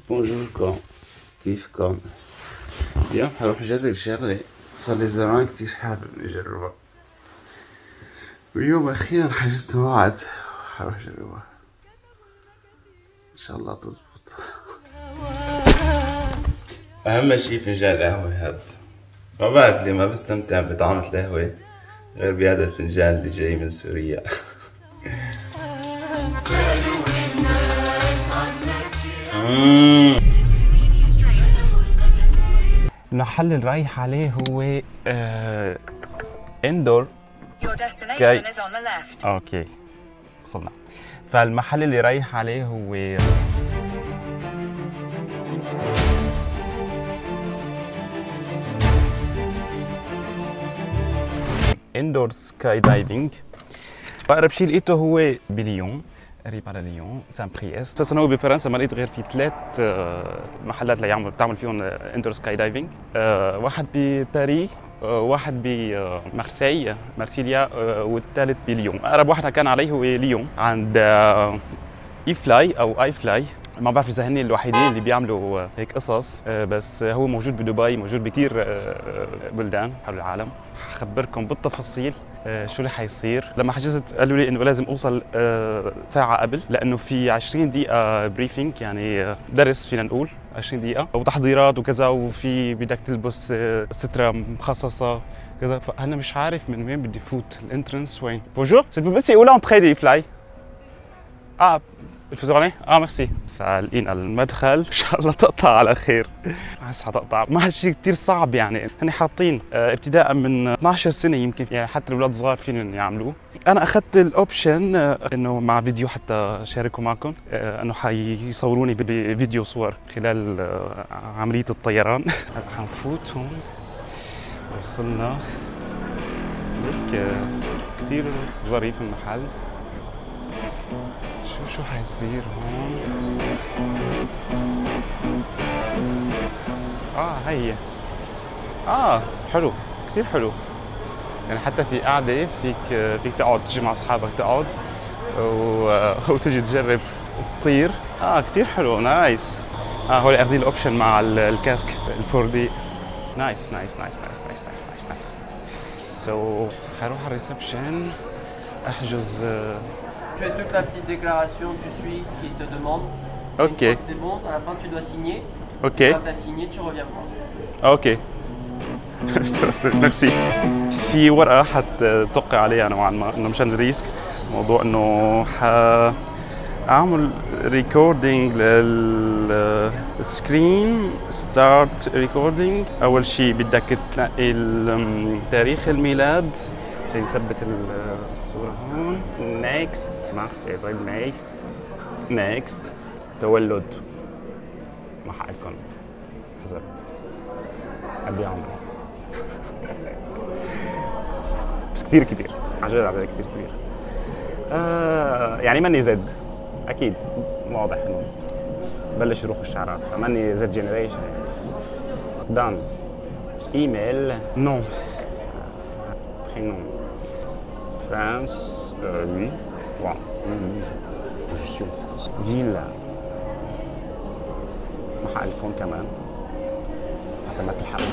بونجوركم، كيفكم؟ اليوم حروح أجرب شغلة صار لي زمان كتير حابب أجربها، واليوم أخيرا حجزت موعد حروح أجربها، إن شاء الله تزبط. أهم شي فنجان القهوة هاد، ما بعرف ليه ما بستمتع بطعم القهوة غير بهذا الفنجان اللي جاي من سوريا. المحل اللي رايح عليه هو اندور سكاي. اوكي وصلنا. فالمحل اللي رايح عليه هو اندور سكاي دايفنج. اقرب شيء لقيته هو بليون، قريب على ليون، سان بريس. اساسا هو بفرنسا ما لقيت غير في 3 محلات بتعمل فيهم اندور سكاي دايفنج، واحد بباريس، واحد بمارسيليا، والثالث بليون. اقرب واحد كان علي هو ليون عند اي فلاي او اي فلاي. ما بعرف اذا هن الوحيدين اللي بيعملوا هيك قصص، بس هو موجود بدبي، موجود بكثير بلدان حول العالم. حخبركم بالتفاصيل شو اللي حيصير. لما حجزت قالوا لي انه لازم اوصل ساعة قبل، لانه في 20 دقيقة بريفنج، يعني درس فينا نقول 20 دقيقة وتحضيرات وكذا، وفي بدك تلبس سترة مخصصة كذا. فانا مش عارف من وين بدي فوت، الانترنس وين. بونجور سيل فو بلي ولا انتري دي فلاي. الفوزوني ميرسي. فلقينا المدخل، ان شاء الله تقطع على خير. حاسس حتقطع، ما هالشيء كثير صعب يعني. هن حاطين ابتداء من 12 سنه يمكن، يعني حتى الاولاد الصغار فيهم يعملوه. انا اخذت الاوبشن انه مع فيديو حتى شاركه معكم، انه حيصوروني بفيديو صور خلال عمليه الطيران. هلا حنفوت هون. وصلنا هيك، كثير ظريف المحل. شو حيصير هون؟ هي حلو، كثير حلو. يعني حتى في قعدة فيك تقعد، تجي مع اصحابك تقعد وتجي تجرب تطير. كثير حلو، نايس. هول اخذين الاوبشن مع الكاسك ال4D. نايس نايس نايس نايس نايس نايس نايس نايس. سو حروح على الريسبشن احجز. Tu fais toute la petite déclaration, tu suis ce qu'il te demande. Ok. Une fois que c'est bon, à la fin tu dois signer. Ok. Quand tu as signé, tu reviens prendre. Ok. ميرسي. في ورقة حتوقع عليها نوعا ما، انه مشان الريسك، موضوع انه اعمل ريكوردينج للسكرين، ستارت ريكوردينج. اول شيء بدك تلاقي تاريخ الميلاد ليثبت الصورة هون. نيكست، مارس ابريل ماي. نيكست، تولد. ما حقكم حذر قد ايه عمري. بس كثير كبير، عن جد على كثير كبير. يعني ماني زد، اكيد واضح انه بلش يروح الشعرات، فماني زد جنريشن. دان. ايميل، نو. برينون. فرانس، oui. Wow. Je suis en France. Ville. ما حقلكم كمان حتى ما تلحقوا.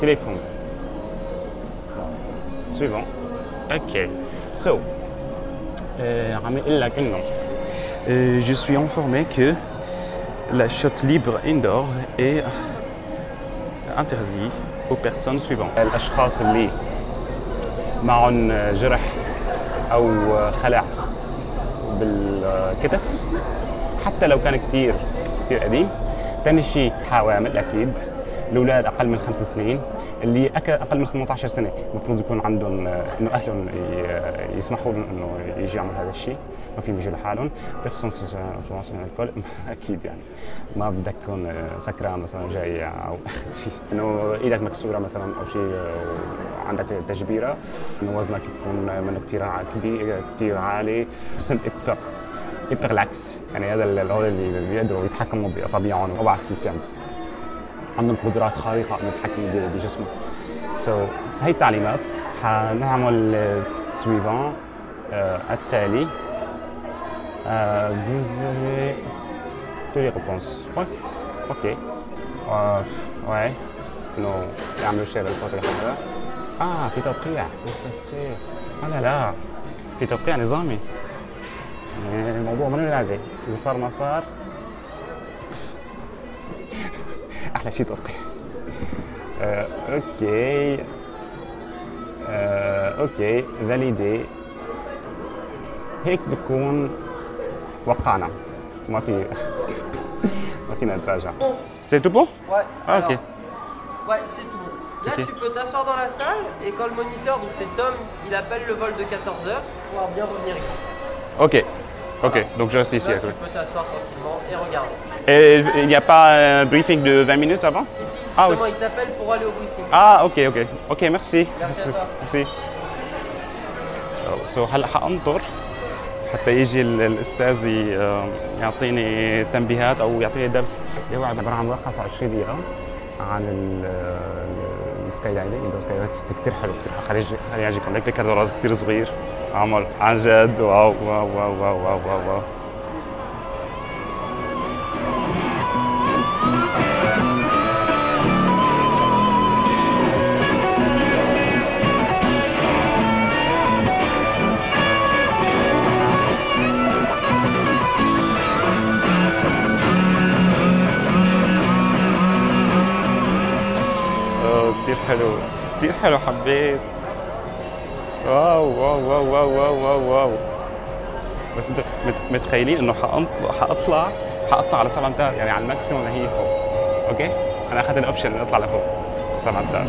تليفون. Suivant. Ok. So, عم يقول لك انه je suis informé que la chute libre indoor est interdite aux personnes suivantes. الاشخاص اللي معهم جرح او خلع بالكتف، حتى لو كان كثير قديم. ثاني شيء حوامل، اكيد الاولاد اقل من 5 سنين، اللي اقل من 18 سنه المفروض يكون عندهم انه اهلهم يسمحوا لهم انه يجي يعمل هذا الشيء، ما فيهم يجوا لحالهم. بيرسون سونسون الكل، اكيد يعني ما بدك تكون سكران مثلا جاي او اخذ شيء، انه ايدك مكسوره مثلا او شيء، عندك تجبيره، انه وزنك يكون منه كثير عالي. سن ابرلاكس، يعني هذا الهول اللي بيقدروا يتحكموا باصابعهم، ما بعرف كيف يعني عندهم قدرات خارقه انه يتحكموا بجسمه. هي التعليمات. حنعمل سويفون التالي. vous avez tous les réponses. Ouais. OK. Ouais. إنه يعملوا شيء بالفوتو هذا. في توقيع مفسر. لا لا. في توقيع نظامي. يعني الموضوع منو لعبة. إذا صار ما صار. أحلى شيء توقيع. أوكي. أوكي. فاليدي. هيك بتكون وقعنا. ما فينا نتراجع. C'est tout bon? Ouais. Ah, ok. Ouais, c'est tout bon. Là, Ok. tu peux t'asseoir dans la salle et quand le moniteur, donc c'est Tom, il appelle le vol de 14 h, tu pourras bien revenir ici. Ok. Ok, donc je reste ici. Là, à tu côté. peux t'asseoir tranquillement et regarder. Et il n'y a pas un briefing de 20 minutes avant? Si, si, Ah, justement, oui. il t'appelle pour aller au briefing. Ah, ok, ok. Ok, merci. Merci à toi. Merci. So هلا حانطر حتى يجي الاستاذ يعطيني تنبيهات او يعطيني درس اللي هو عباره عن ملخص 20 دقيقه عن السكاي دايفنج. السكاي دايفنج كثير حلو، كثير خليني لك كذا كثير صغير عمل عن جد. واو واو واو واو واو واو, واو. كتير حلو، كتير حلو، حبيت. واو واو واو واو واو واو واو. بس انتوا متخيلين انه حاطلع على 7 امتار، يعني على الماكسيموم اللي هي فوق. اوكي؟ انا اخذت الاوبشن اني اطلع لفوق 7 امتار.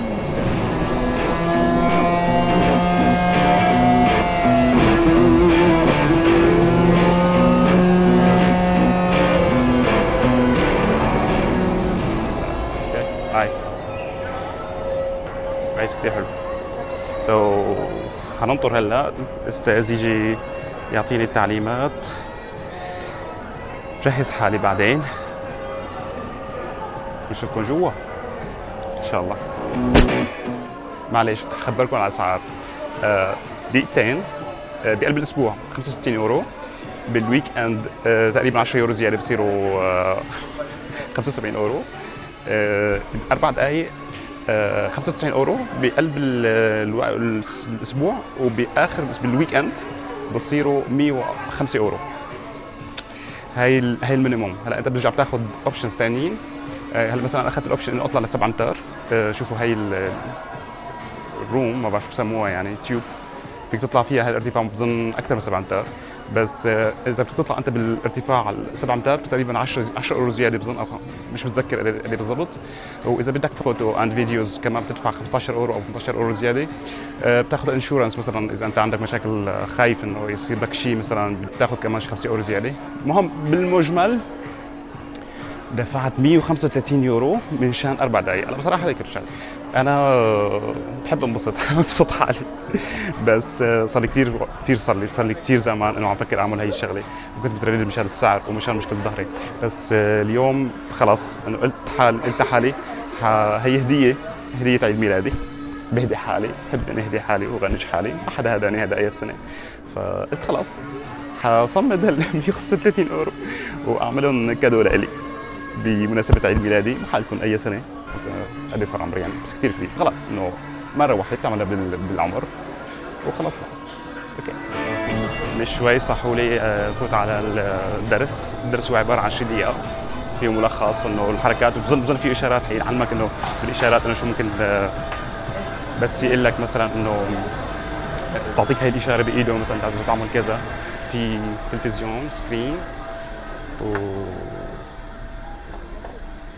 اوكي، نايس. نايس، كتير حلو. حننطر هلا الاستاذ يجي يعطيني التعليمات، بجهز حالي بعدين نشوفكم جوا ان شاء الله. معلش اخبركم على الاسعار. دقيقتين بقلب الاسبوع 65 يورو، بالويك اند تقريبا 10 يورو زياده بصيروا 75 يورو. 4 دقائق 95 يورو بقلب الاسبوع، وباخر بالويك اند بصيروا 105 يورو. هاي المينيموم. هلا انت بترجع بتاخذ اوبشنز ثانيين. هلا مثلا انا اخذت الاوبشن اني اطلع ل 7 امتار. شوفوا هاي الروم، ما بعرف شو بسموها، يعني تيوب فيك تطلع فيها. هالارتفاع بظن اكثر من 7 امتار، بس اذا بدك تطلع انت بالارتفاع على 7 امتار تقريبا 10 يورو زياده بظن، او مش متذكر قد بالضبط. واذا بدك فوتو اند فيديوز كمان بتدفع 15 يورو او 18 يورو زياده. بتاخذ انشورنس مثلا اذا انت عندك مشاكل، خايف انه يصير لك شيء مثلا، بتاخذ كمان 5 يورو زياده. المهم بالمجمل دفعت 135 يورو منشان 4 دقائق. انا بصراحه هيك رجعت، انا بحب انبسط ببسط حالي، بس صار لي كثير زمان انه عم فكر اعمل هي الشغله، وكنت متردد مشان السعر ومشان مشكله ظهري. بس اليوم خلص انه قلت لحالي هي هديه عيد ميلادي، بهدي حالي، بحب اني اهدي حالي واغنج حالي، ما حدا هداني هذا اي سنه. فقلت خلاص حصمد هال 135 يورو واعملهم كادو لإلي بمناسبة عيد ميلادي. محلكم أي سنة، بس قد صار عمري يعني، بس كثير كبير خلاص، إنه مرة واحدة تعملها بالعمر وخلص. أوكي، مش شوي صحوا لي فوت على الدرس هو عبارة عن 20 دقيقة، فيه ملخص إنه الحركات، وبظن في إشارات حيعلمك إنه بالإشارات إنه شو ممكن، بس يقول لك مثلا إنه تعطيك هاي الإشارة بإيده مثلا إذا تعمل كذا، في تلفزيون سكرين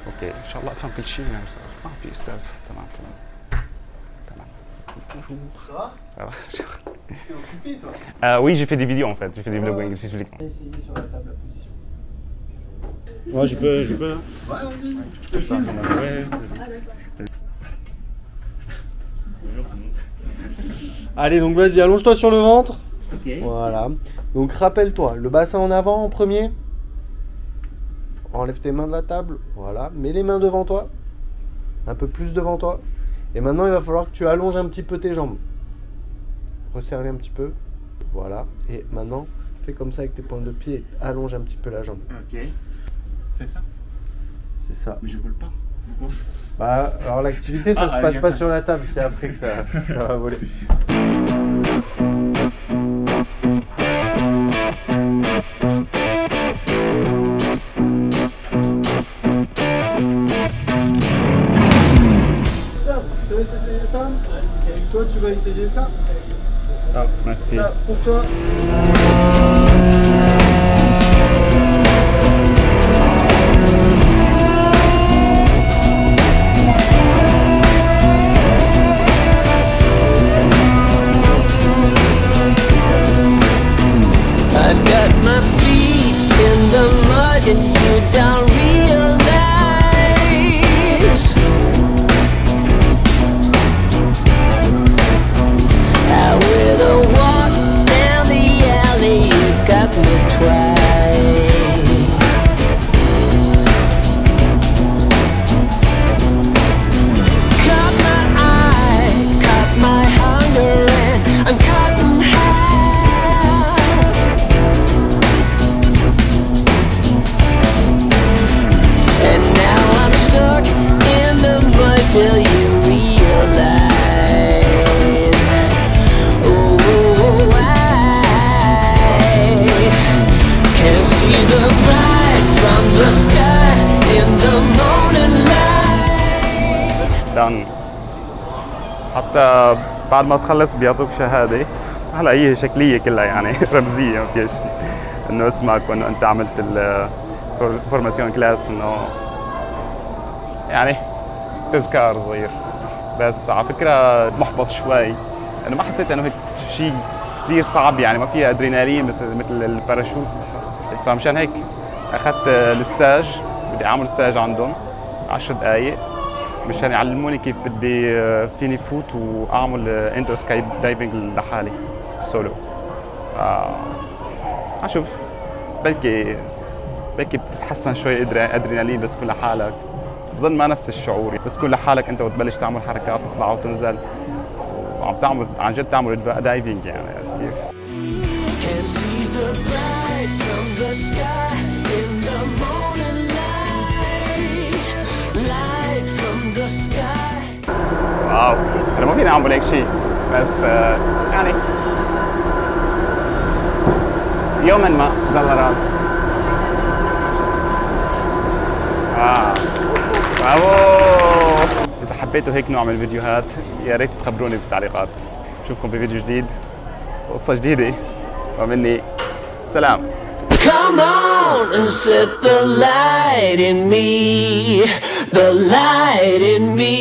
اوكي. ان شاء الله افهم كل شيء يعني بصراحه. في استاذ. تمام. Bonjour. Ça va? Ça va. T'es occupé toi? Oui, j'ai fait des vidéos en fait. J'ai fait des vlogs expliquant. Essayez sur la table la position. Ouais, je peux. Ouais, vas-y. Je te filme. Ouais, vas-y. Allez, donc vas-y, allonge-toi sur le ventre. Ok. Voilà. Donc rappelle-toi, le bassin en avant en premier. Enlève tes mains de la table. Voilà. Mets les mains devant toi. Un peu plus devant toi. Et maintenant, il va falloir que tu allonges un petit peu tes jambes. Resserre-les un petit peu. Voilà. Et maintenant, fais comme ça avec tes pointes de pied. Allonge un petit peu la jambe. Ok. C'est ça. C'est ça. Mais je vole pas. Pourquoi? Bah, alors l'activité, ça se passe pas sur la table, c'est après que ça va voler. Tiens, je te laisse essayer ça. Et toi, tu vas essayer ça. Ah, merci. Ça, pour toi. I've got my feet in the mud and you don't realize how with a walk down the alley you got me twice. Caught my eye, caught my hunger and I'm caught in half. And now I'm stuck in the mud till you realize. Oh, I can see the bright from the sky in the morning light. done. حتى بعد ما تخلص بيعطوك شهادة. هلا هي شكلية كلها يعني رمزية، ما فيها شيء انه اسمك وانه انت عملت الفورماسيون كلاس، انه يعني تذكار صغير. بس على فكرة محبط شوي، لأنه ما حسيت انه هيك شيء كثير صعب، يعني ما فيها ادرينالين مثل الباراشوت مثلا. فمشان هيك اخذت الستاج، بدي اعمل ستاج عندهم 10 دقائق مشان يعلموني كيف بدي فيني فوت واعمل اندو سكاي دايفنج لحالي سولو. اشوف بلكي بتتحسن شوي ادرينالين، بس كل لحالك بظن ما نفس الشعور، بس كل لحالك انت وتبلش تعمل حركات تطلع وتنزل وعم تعمل عن جد تعمل دايفنج يعني. Can see the bright from the sky in the morning light, light from the sky. واو، انا ما فيني اعمل هيك شيء، بس يعني يوما ما زلران. برافو. اذا حبيتوا هيك نوع من الفيديوهات يا ريت تخبروني بالتعليقات. بشوفكم بفيديو جديد وقصة جديدة، ومني سلام. Come on and set the light in me, the light in me.